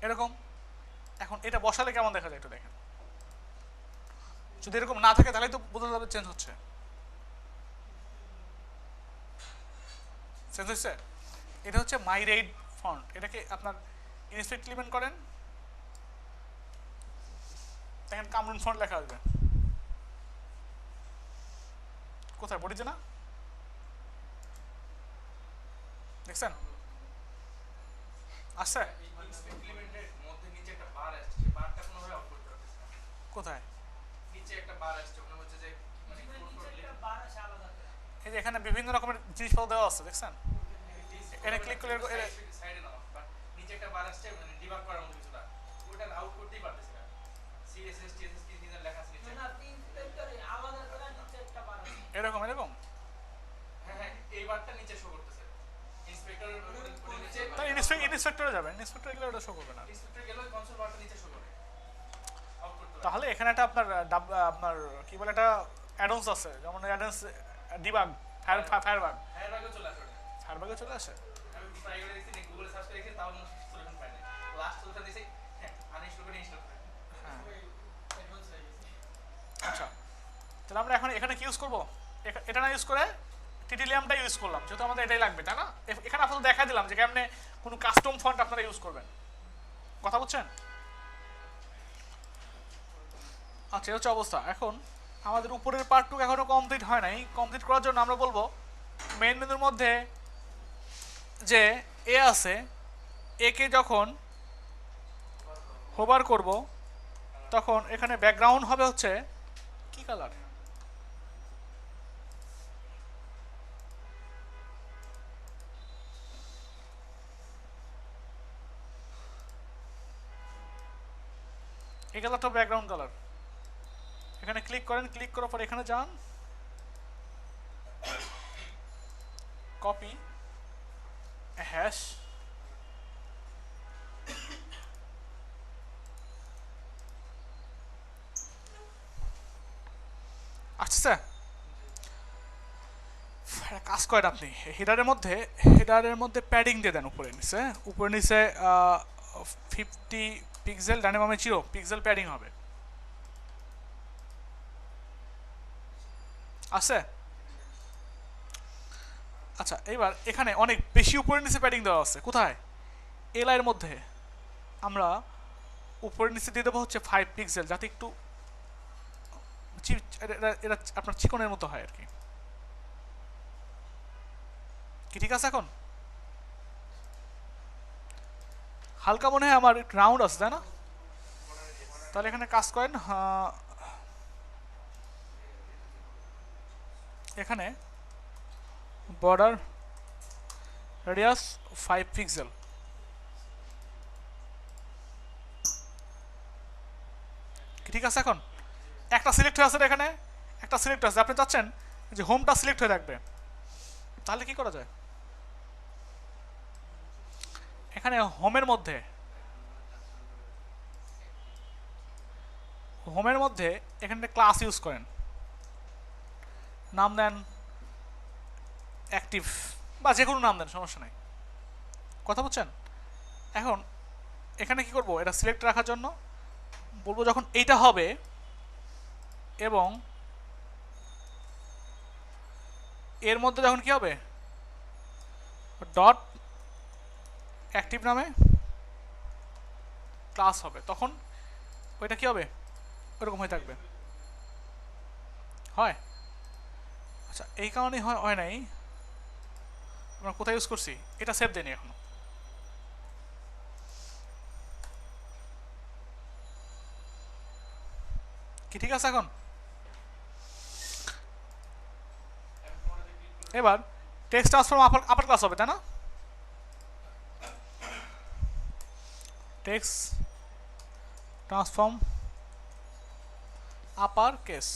এরকম। এখন এটা বসালে কেমন দেখা যায় একটু দেখেন, যদি এরকম না থাকে তাহলে তো বোঝা যাবে চেঞ্জ হচ্ছে, চেঞ্জ হচ্ছে। এটা হচ্ছে মাইরেইড ফন্ট, এটাকে আপনার ইনস্পেক্ট ইলিমেন্ট করেন, দেখেন কামরুন ফন্ট লেখা আসবে, কোথায়, বডিতে না, দেখছেন আসছে ইমপ্লিমেন্টের মধ্যে নিচে একটা বার আসছে, সেই বারটা কোনোভাবে আউট করতে পারতেছে না। কোথায়? নিচে একটা বার আসছে, ওখানে হচ্ছে যে মানে এই যে এখানে বিভিন্ন রকমের জিনিসপত্র দেওয়া আছে, দেখছেন? এটা ক্লিক করলে সাইডে নাও, বাট নিচে একটা বার আসছে মানে ডিবাগ করার মতো কিছুটা, ওটা আউট করতেই পারতেছে না। সিএসএস টিএসএস কি দিনের লেখা আছে নিচে, এরকম এরকম। হ্যাঁ হ্যাঁ এই বারটা নিচে শো করতেছে, ইন্সপেক্টরের উপরে নিচে, তাহলে ইন্সপেক্টরে যাবেন, ইন্সপেক্টরে গেলে ওটা শো করবে না। ইন্সপেক্টর গেলে কনসোল বারটা নিচে শো করে, আউট করতে পারে। তাহলে এখানে একটা আপনার কি বলে একটা অ্যাডন্স আছে, যেমন অ্যাডন্স ডিবাগ, ফায়ারবাগ, হ্যাঁ এর আগেও চলে আসে ওটা। ফায়ারবাগে চলে আসে। আমি ট্রাই করে দেখছি, গুগলে সার্চ করে দেখছি, তাও সলিউশন পাই নাই। লাস্ট সলিউশন দিছি, হ্যাঁ আনইনস্টল করে ইনস্টল করে। হ্যাঁ অ্যাডভান্স হয়ে গেছে। আচ্ছা তাহলে আমরা এখন এখানে কি ইউজ করবো, এটা না ইউজ করে টিটিলিয়ামটা ইউজ করলাম, যেহেতু আমাদের এটাই লাগবে তাই না? এখানে আপনাদের দেখা দিলাম যে কেমনে কোনো কাস্টম ফন্ট আপনারা ইউজ করবেন, কথা বুঝছেন? আচ্ছা এই হচ্ছে অবস্থা। এখন আমাদের উপরের পার্টটুকু এখনো কমপ্লিট হয় নাই, কমপ্লিট করার জন্য আমরা বলবো মেইন মেনুর মধ্যে যে এ আছে, একে যখন হোভার করব তখন এখানে ব্যাকগ্রাউন্ড হবে হচ্ছে কি কালার, এই কালারটা ব্যাকগ্রাউন্ড কালার, এখানে ক্লিক করেন, ক্লিক করার পর এখানে যান, কপি হ্যাশ, আসছে। কাজ করেন আপনি হেডারের মধ্যে প্যাডিং দিয়ে দেন উপরে নিচে, উপরে নিচে 50 পিক্সেল, ডানে বামে 0 পিক্সেল প্যাডিং হবে। আছে? আচ্ছা, এবার এখানে অনেক বেশি উপরে নিচে প্যাডিং দেওয়া আছে। কোথায়? এর মধ্যে আমরা উপরে নিচে দিয়ে দেবো হচ্ছে 5 পিক্সেল, যাতে একটু এটা আপনার চিকনের মতো হয় আর কি। কি ঠিক আছে? এখন হালকা মনে হয় আমার রাউন্ড আছে, তাই না? তাহলে এখানে কাজ করেন, এখানে বর্ডার রেডিয়াস 5 পিক্সেল, ঠিক আছে? এখন একটা সিলেক্ট হয়ে আছে এখানে, একটা সিলেক্ট আছে, আপনি চাচ্ছেন যে হোমটা সিলেক্ট হয়ে থাকবে, তাহলে কি করা যায়? এখানে হোমের মধ্যে এখানে ক্লাস ইউজ করেন, নাম দেন অ্যাক্টিভ বা যে কোনো নাম দেন, সমস্যা নেই। কথা বুঝছেন? এখন এখানে কি করব, এটা সিলেক্ট রাখার জন্য বলবো যখন এইটা হবে, এবং এর মধ্যে যখন কি হবে, ডট অ্যাক্টিভ নামে ক্লাস হবে, তখন ওইটা কি হবে, ওরকম হয়ে থাকবে। হয়? আচ্ছা, এই কারণেই হয় নাই। আমরা কোথায় ইউজ করছি? এটা সেভ দেয়নি এখনো। কি ঠিক আছে? এখন এবার টেক্সট ট্রান্সফর্ম আপার ক্লাস হবে, তাই না? টেক্সট ট্রান্সফর্ম আপার কেস,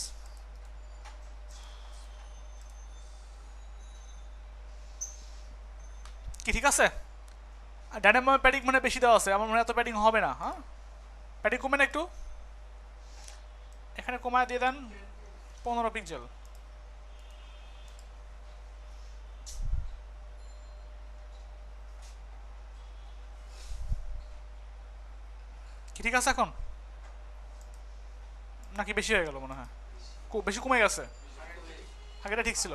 কি ঠিক আছে? ডাইনামিক প্যাডিং মানে বেশি দেওয়া আছে, আমার মনে হয় এত প্যাডিং হবে না। হ্যাঁ, প্যাডিং কমে না একটু, এখানে কমায় দিয়ে দেন 15 পিক্সেল। কি ঠিক আছে? এখন নাকি বেশি হয়ে গেল? মনে হয় বেশি কমে গেছে। আগেটা ঠিক ছিল,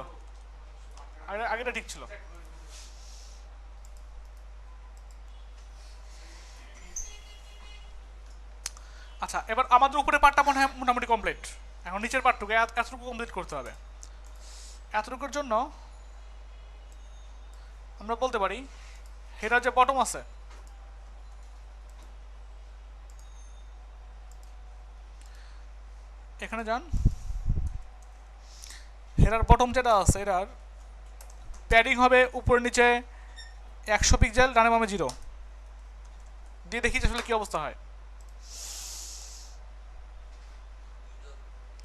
আগেটা ঠিক ছিল। আচ্ছা, এবার আমাদের উপরে পার্টটা মনে হয় মোটামুটি কমপ্লিট। এখন নিচের পার্টটুকু এতটুকু কমপ্লিট করতে হবে। এতটুকুর জন্য আমরা বলতে পারি হেডার যে বটম আছে, এখানে যান, হেডার বটম যেটা আছে এটার প্যাডিং হবে উপরে নিচে 100 পিক্সেল, ডানে বামে 0 দিয়ে দেখি আসলে কি অবস্থা হয়।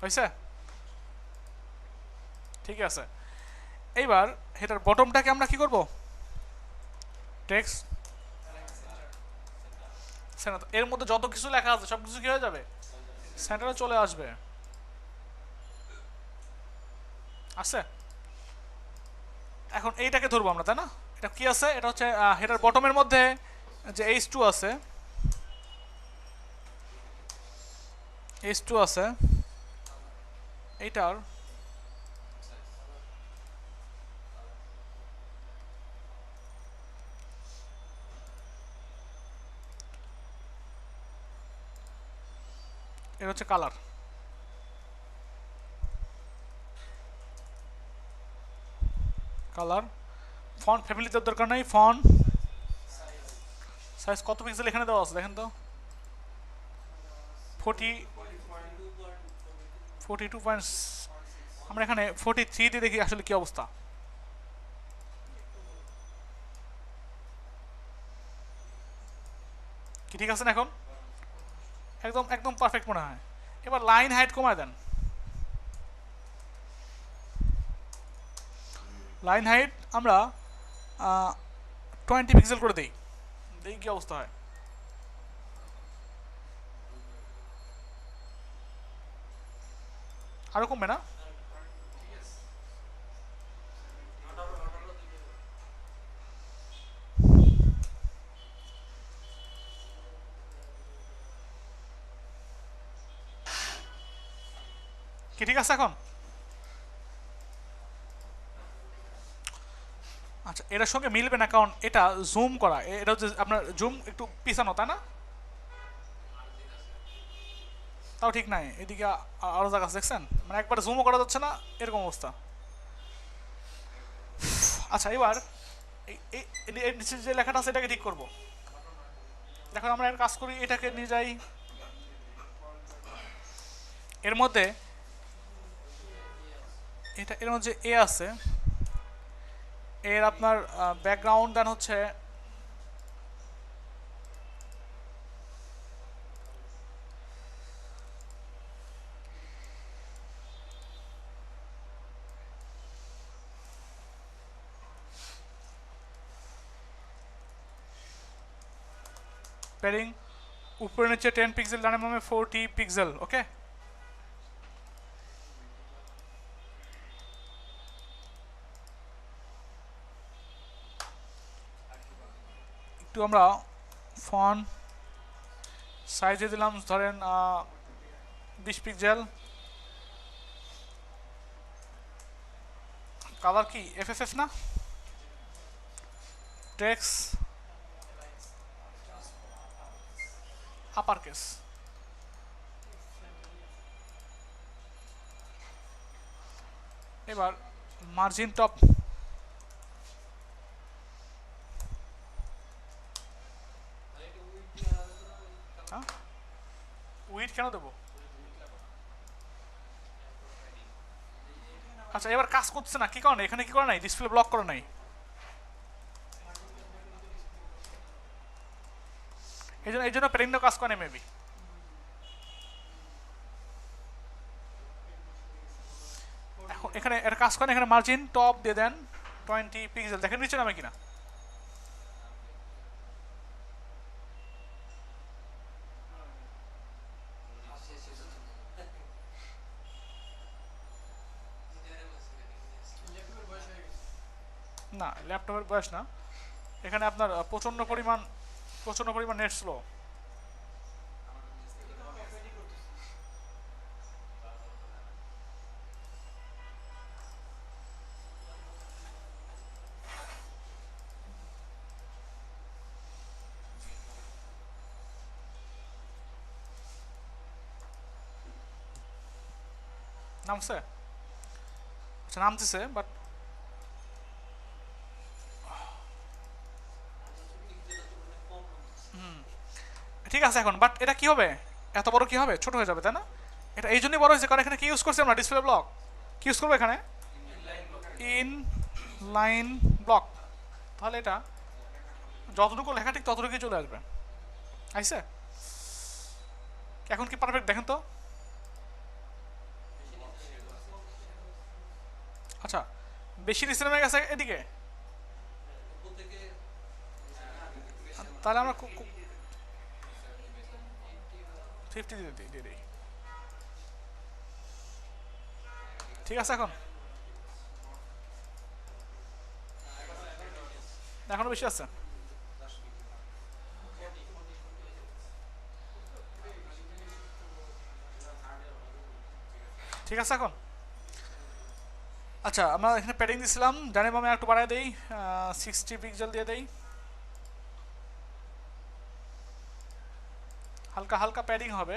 হয়েছে? ঠিক আছে। এইবার হেডার বটমটাকে আমরা কি করব, টেক্সট সেন্টার, এর মধ্যে যত কিছু লেখা আছে সব কিছু কি হয়ে যাবে, সেন্টারে চলে আসবে। আছে? এখন এইটাকে ধরবো আমরা, তাই না? এটা কি আছে? এটা হচ্ছে হেডার বটমের মধ্যে যে H2 আছে, H2 আছে, এইটার এটা হচ্ছে কালার। কালার ফন্ট ফ্যামিলিতে দরকার নাই, ফন্ট সাইজ কত পিক্সেল এখানে দেওয়া আছে দেখেন তো, 42 আমরা এখানে 43 দিয়ে দেখি আসলে কি অবস্থা। কি ঠিক আছে না? এখন একদম একদম পারফেক্ট মনে হয়। এবার লাইন হাইট কমায় দেন। লাইন হাইট আমরা 20 পিক্সেল করে দিই, দেখি কী অবস্থা হয়। আরও কমবে না? কি ঠিক আছে এখন? আচ্ছা, এটার সঙ্গে মিলবে না, কারণ এটা জুম করা, এটা হচ্ছে আপনার জুম একটু পিছানো, তাই না? তাও ঠিক নাই, এদিকে আরও জায়গা আছে, দেখছেন? মানে একবার জুমও করা যাচ্ছে না, এরকম অবস্থা। আচ্ছা, এবার এর নিচে যে লেখাটা আছে এটাকে ঠিক করবো। দেখুন আমরা এর কাজ করি, এটাকে নিয়ে যাই, এর মধ্যে এর মধ্যে এ আছে, এর আপনার ব্যাকগ্রাউন্ড দেন হচ্ছে প্যাডিং উপরে নিচে 10 পিক্সেল, ডানে বামে 40 পিক্সেল। ওকে, একটু আমরা ফন্ট সাইজে দিলাম ধরেন 20 পিক্সেল। কালার কি এফএফএফ না? Text upper case. এবার মার্জিন টপ, উইড কেন দেবো? আচ্ছা, এবার কাজ করছে না, কি কারণে? এখানে কি করে নাই? ডিসপ্লে ব্লক করে নাই, এই জন্য প্যাডিংটা কাজ করে মেবি। এখন এখানে এর কাজ করেন, এখানে মার্জিন টপ দিয়ে দেন 20 পিক্সেল, দেখেন নিচে নামে কিনা। না, ল্যাপটপের বয়স না, এখানে আপনার প্রচণ্ড পরিমাণ নেট স্লো। নামছে? আচ্ছা, নামতেছে, বাট ঠিক আছে এখন। বাট এটা কি হবে? এত বড় কি হবে? ছোট হয়ে যাবে, তাই না? এটা এই জন্যই বড় হয়েছে, কারণ এখানে কি ইউজ করছি আমরা? Display block. কি ইউজ করবো এখানে? In line block. তাহলে এটা যতটুকু লেখা ঠিক ততটুকুই চলে আসবে। আইসে? এখন কি পারফেক্ট? দেখেন তো। আচ্ছা, বেশি নিচে নেমে গেছে এদিকে, তাহলে আমরা 50 দিয়ে দিই। ঠিক আছে এখন? এখনো বেশি আছে। ঠিক আছে এখন? আচ্ছা, আমরা এখানে প্যাডিং দিয়েছিলাম, ডানে বামে একটু বাড়ায় দেই, 60 পিক্সেল দিয়ে দেই, হালকা হালকা প্যাডিং হবে।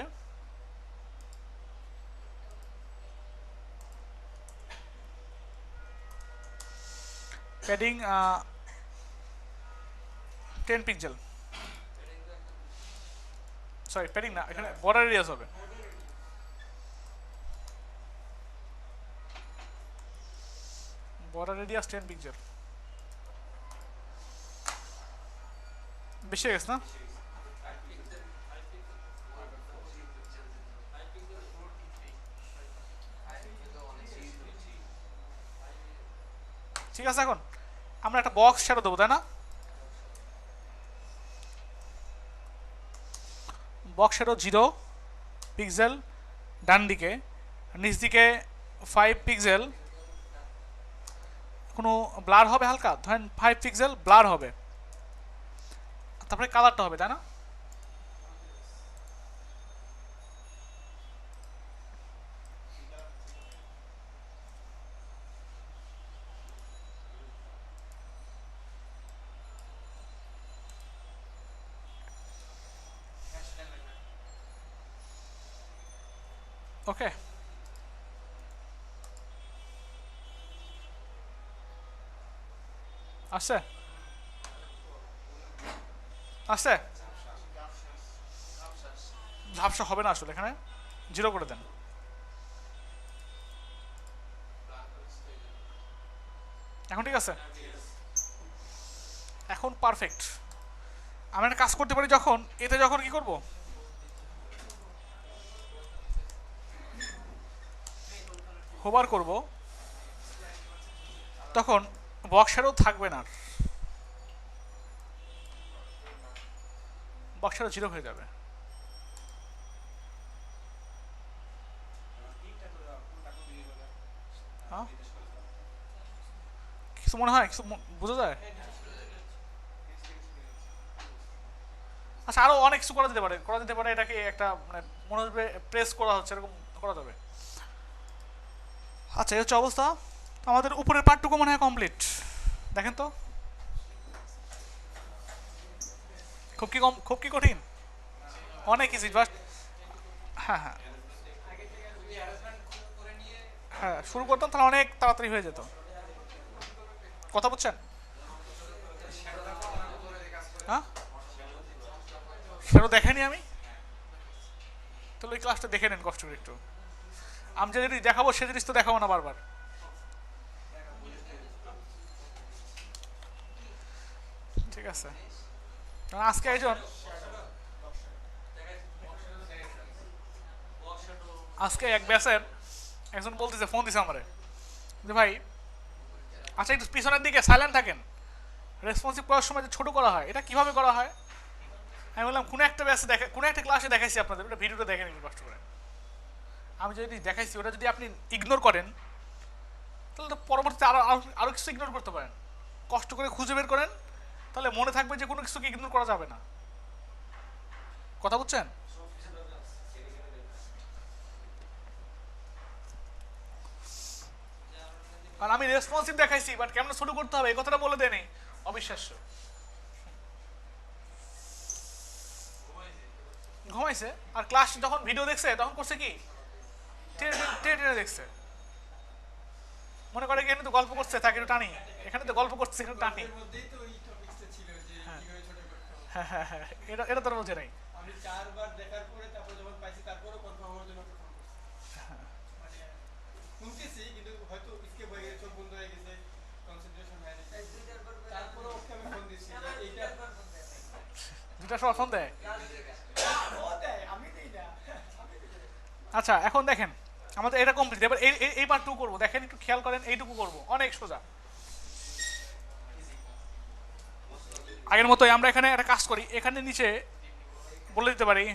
প্যাডিং 10 পিক্সেল, সরি প্যাডিং না, এখানে বর্ডার এরিয়াস হবে। বর্ডার রেডিয়াস 10 পিক্সেল, বেশি হয়ে গেছে না? ঠিক আছে, এখন আমরা একটা বক্স শ্যাডো দেবো, তাই না? বক্স শ্যাডো 0 পিক্সেল ডান দিকে, নিচ দিকে 5 পিক্সেল, কোনো ব্লার হবে হালকা, ধরেন 5 পিক্সেল ব্লার হবে, তারপরে কালারটা হবে, তাই না? ওকে, আসছে আসছে, ঝাপসা হবে না আসলে, এখানে 0 করে দেন। এখন ঠিক আছে, এখন পারফেক্ট। আমি একটা কাজ করতে পারি, যখন এতে যখন কি করব, হোভার করব, তখন বক্সেরও থাকবে না, বক্সেরও 0 হয়ে যাবে। হ্যাঁ, কিছু মনে হয়, কিছু বোঝা যায়? আচ্ছা, আরো অনেক কিছু করা যেতে পারে এটাকে একটা মানে মনে হচ্ছে প্রেস করা হচ্ছে, এরকম করা যাবে। আচ্ছা, এই হচ্ছে অবস্থা। তো আমাদের উপরের পার্টটুকু মনে হয় কমপ্লিট। দেখেন তো, খুব কি কঠিন? অনেক ইজি, জাস্ট হ্যাঁ হ্যাঁ হ্যাঁ, শুরু করতাম তাহলে অনেক তাড়াতাড়ি হয়ে যেত। কথা বুঝছেন? হ্যাঁ, সেটাও দেখেনি আমি, তাহলে ওই ক্লাসটা দেখে নেন কষ্ট করে একটু। আমি যে জিনিস দেখাবো সে জিনিস তো দেখাবো না বারবার। ঠিক আছে, কারণ আজকে এক ব্যাচের একজন বলতেছে, ফোন দিছে আমারে যে ভাই, আচ্ছা একটু পিছনের দিকে সাইলেন্ট থাকেন, রেসপন্সিভ করার সময় যে ছোট করা হয় এটা কিভাবে করা হয়। আমি বললাম কোনো একটা ব্যাচে কোনো একটা ক্লাসে দেখাইছি আপনাদের, ওটা ভিডিওটা দেখেন একটু কষ্ট করে। আমি যদি দেখাইছি ওটা যদি আপনি ইগনোর করেন, তাহলে তো পরবর্তীতে আরো কিছু ইগনোর করতে পারেন। কষ্ট করে খুঁজে বের করেন, তাহলে মনে থাকবে যে কোনো কিছুকে ইগনোর করা যাবে না। কথা বুঝছেন? কারণ আমি রেসপন্সিভ দেখাইছি, বাট কেমন শুরু করতে হবে এই কথাটা বলে দেয়নি, অবিশ্বাস্য। ঘুমাইছে, আর ক্লাস যখন ভিডিও দেখছে তখন করছে কি, টেনে টেনে টেনে দেখছে, মনে করে এখানে তো গল্প করছে, তাকে একটু টানি, এখানে তো গল্প করছে, এখানে টানি। হ্যাঁ হ্যাঁ হ্যাঁ, এটা তোর বোঝে নাই। আমি 4 বার দেখার পরে তারপর যখন পাইছি তারপরও কনফার্ম হওয়ার জন্য ফোন করছি। মানে শুনতেছি কিন্তু হয়তো স্কিপ হয়ে গেছে, চোখ বন্ধ হয়ে গেছে, কনসেন্ট্রেশন হয় না। তারপরে ওকে আমি ফোন দিচ্ছি, এইটা 2টার সময় ফোন দেয়। ও দেয়, আমি দেই না। আচ্ছা, এখন দেখেন আমাদের এটা কমপ্লিট, এবার এই পার্টটুকু করবো, দেখেন একটু খেয়াল করেন, এইটুকু করবো, অনেক সোজা। আগের মতোই আমরা এখানে একটা কাজ করি, এখানে নিচে বলে দিতে পারি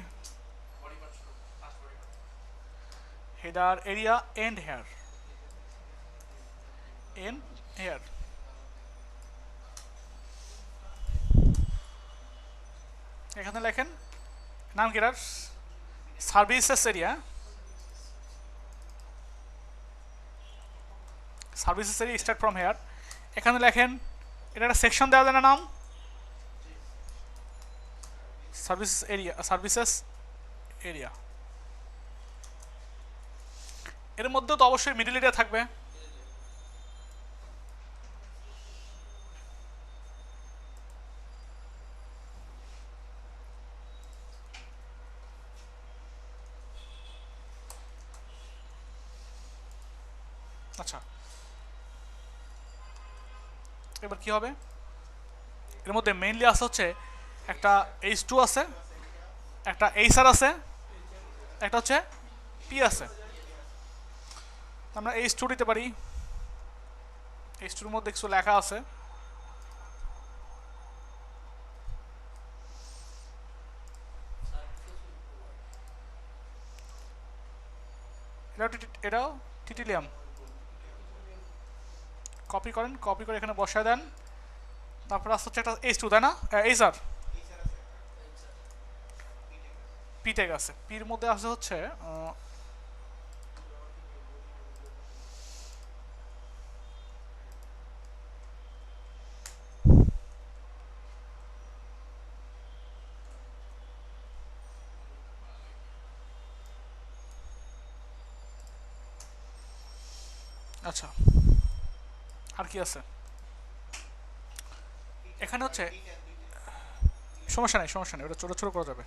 হেডার এরিয়া এন্ড হেয়ার, এখানে লেখেন নাম কি, services area, start from here. এখানে লেখেন, এটা একটা সেকশন দেওয়া যায় না, নাম সার্ভিসেস এরিয়া। এর মধ্যে তো অবশ্যই মিডল এরিয়া থাকবে। আচ্ছা, এবার কি হবে, এর মধ্যে মেইনলি আছে হচ্ছে একটা H2 আছে, একটা HR আছে, একটা হচ্ছে P আছে। আমরা H2 দিতে পারি, H2 এর মধ্যে কিছু লেখা আছে। এটাও টিটিলিয়াম। কপি করেন, কপি করে এখানে বসায় দেন। তারপর আসতে হচ্ছে একটা H2, তাই না? এইচআর পিটেক আছে। পির মধ্যে আছে হচ্ছে আচ্ছা আর কি আছে এখানে হচ্ছে, সমস্যা নেই, সমস্যা নেই, ওটা ছোটো ছোটো করা যাবে।